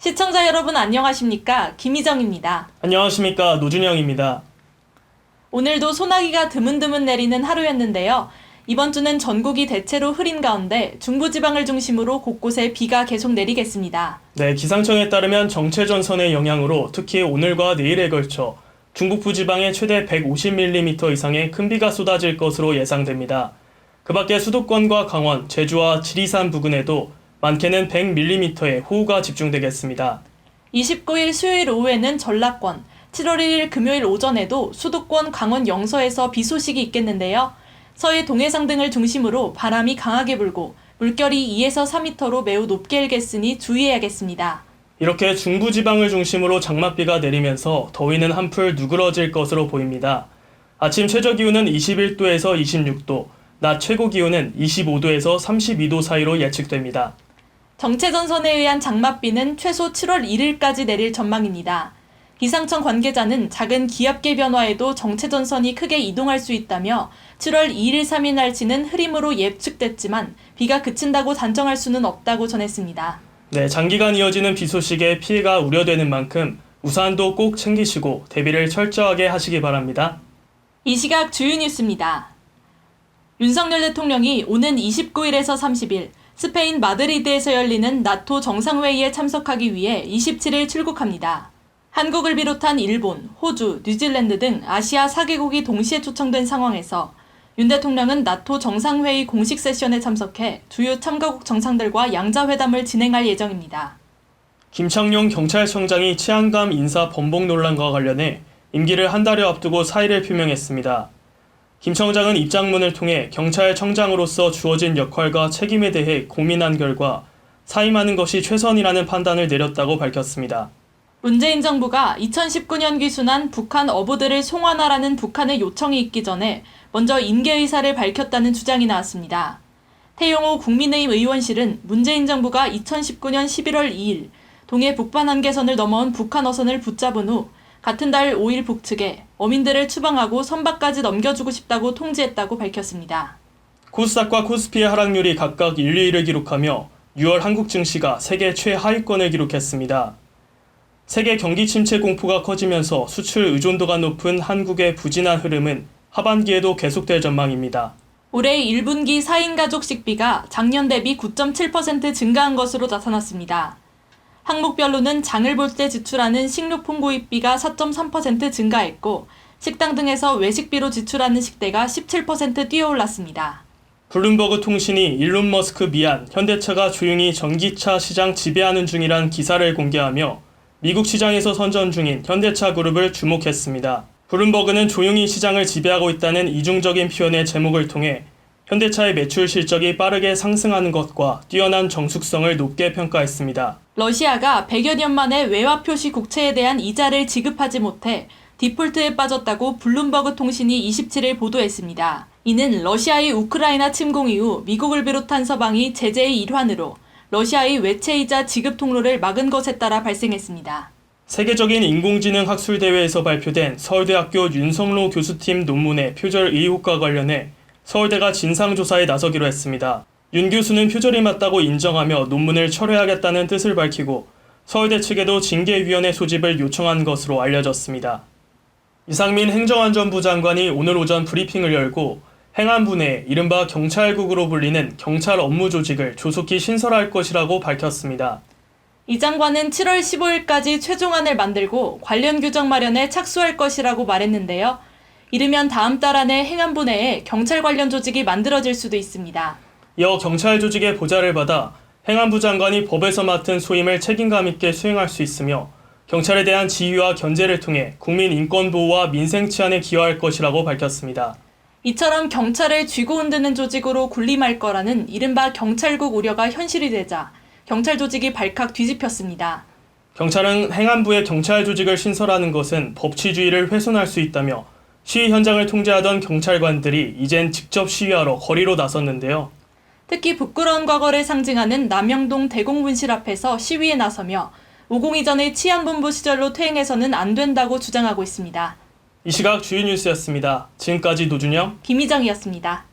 시청자 여러분 안녕하십니까? 김희정입니다. 안녕하십니까? 노준영입니다. 오늘도 소나기가 드문드문 내리는 하루였는데요. 이번 주는 전국이 대체로 흐린 가운데 중부지방을 중심으로 곳곳에 비가 계속 내리겠습니다. 네, 기상청에 따르면 정체전선의 영향으로 특히 오늘과 내일에 걸쳐 중북부 지방에 최대 150mm 이상의 큰 비가 쏟아질 것으로 예상됩니다. 그 밖에 수도권과 강원, 제주와 지리산 부근에도 많게는 100mm의 호우가 집중되겠습니다. 29일 수요일 오후에는 전라권, 7월 1일 금요일 오전에도 수도권, 강원 영서에서 비 소식이 있겠는데요. 서해 동해상 등을 중심으로 바람이 강하게 불고 물결이 2에서 4m로 매우 높게 일겠으니 주의해야겠습니다. 이렇게 중부지방을 중심으로 장맛비가 내리면서 더위는 한풀 누그러질 것으로 보입니다. 아침 최저기온은 21도에서 26도, 낮 최고기온은 25도에서 32도 사이로 예측됩니다. 정체전선에 의한 장맛비는 최소 7월 1일까지 내릴 전망입니다. 기상청 관계자는 작은 기압계 변화에도 정체전선이 크게 이동할 수 있다며 7월 2일, 3일 날씨는 흐림으로 예측됐지만 비가 그친다고 단정할 수는 없다고 전했습니다. 네, 장기간 이어지는 비 소식에 피해가 우려되는 만큼 우산도 꼭 챙기시고 대비를 철저하게 하시기 바랍니다. 이 시각 주요 뉴스입니다. 윤석열 대통령이 오는 29일에서 30일 스페인 마드리드에서 열리는 나토 정상회의에 참석하기 위해 27일 출국합니다. 한국을 비롯한 일본, 호주, 뉴질랜드 등 아시아 4개국이 동시에 초청된 상황에서 윤 대통령은 나토 정상회의 공식 세션에 참석해 주요 참가국 정상들과 양자회담을 진행할 예정입니다. 김창룡 경찰청장이 치안감 인사 번복 논란과 관련해 임기를 한 달여 앞두고 사의를 표명했습니다. 김 청장은 입장문을 통해 경찰청장으로서 주어진 역할과 책임에 대해 고민한 결과 사임하는 것이 최선이라는 판단을 내렸다고 밝혔습니다. 문재인 정부가 2019년 귀순한 북한 어부들을 송환하라는 북한의 요청이 있기 전에 먼저 임계 의사를 밝혔다는 주장이 나왔습니다. 태용호 국민의힘 의원실은 문재인 정부가 2019년 11월 2일 동해 북반 한계선을 넘어온 북한 어선을 붙잡은 후 같은 달 5일 북측에 어민들을 추방하고 선박까지 넘겨주고 싶다고 통지했다고 밝혔습니다. 코스닥과 코스피의 하락률이 각각 1, 2위를 기록하며 6월 한국 증시가 세계 최하위권을 기록했습니다. 세계 경기 침체 공포가 커지면서 수출 의존도가 높은 한국의 부진한 흐름은 하반기에도 계속될 전망입니다. 올해 1분기 4인 가족 식비가 작년 대비 9.7% 증가한 것으로 나타났습니다. 항목별로는 장을 볼 때 지출하는 식료품 구입비가 4.3% 증가했고 식당 등에서 외식비로 지출하는 식대가 17% 뛰어올랐습니다. 블룸버그 통신이 일론 머스크 미안 현대차가 조용히 전기차 시장 지배하는 중이란 기사를 공개하며 미국 시장에서 선전 중인 현대차 그룹을 주목했습니다. 블룸버그는 조용히 시장을 지배하고 있다는 이중적인 표현의 제목을 통해 현대차의 매출 실적이 빠르게 상승하는 것과 뛰어난 정숙성을 높게 평가했습니다. 러시아가 100여 년 만에 외화 표시 국채에 대한 이자를 지급하지 못해 디폴트에 빠졌다고 블룸버그 통신이 27일 보도했습니다. 이는 러시아의 우크라이나 침공 이후 미국을 비롯한 서방이 제재의 일환으로 러시아의 외채이자 지급 통로를 막은 것에 따라 발생했습니다. 세계적인 인공지능 학술대회에서 발표된 서울대학교 윤성로 교수팀 논문의 표절 의혹과 관련해 서울대가 진상조사에 나서기로 했습니다. 윤 교수는 표절이 맞다고 인정하며 논문을 철회하겠다는 뜻을 밝히고 서울대 측에도 징계위원회 소집을 요청한 것으로 알려졌습니다. 이상민 행정안전부 장관이 오늘 오전 브리핑을 열고 행안부 내 이른바 경찰국으로 불리는 경찰 업무 조직을 조속히 신설할 것이라고 밝혔습니다. 이 장관은 7월 15일까지 최종안을 만들고 관련 규정 마련에 착수할 것이라고 말했는데요. 이르면 다음 달 안에 행안부 내에 경찰 관련 조직이 만들어질 수도 있습니다. 이어 경찰 조직의 보좌를 받아 행안부 장관이 법에서 맡은 소임을 책임감 있게 수행할 수 있으며 경찰에 대한 지휘와 견제를 통해 국민 인권 보호와 민생 치안에 기여할 것이라고 밝혔습니다. 이처럼 경찰을 쥐고 흔드는 조직으로 군림할 거라는 이른바 경찰국 우려가 현실이 되자 경찰 조직이 발칵 뒤집혔습니다. 경찰은 행안부에 경찰 조직을 신설하는 것은 법치주의를 훼손할 수 있다며 시위 현장을 통제하던 경찰관들이 이젠 직접 시위하러 거리로 나섰는데요. 특히 부끄러운 과거를 상징하는 남영동 대공분실 앞에서 시위에 나서며 502 전의 치안본부 시절로 퇴행해서는 안 된다고 주장하고 있습니다. 이 시각 주요 뉴스였습니다. 지금까지 노준영, 김희정이었습니다.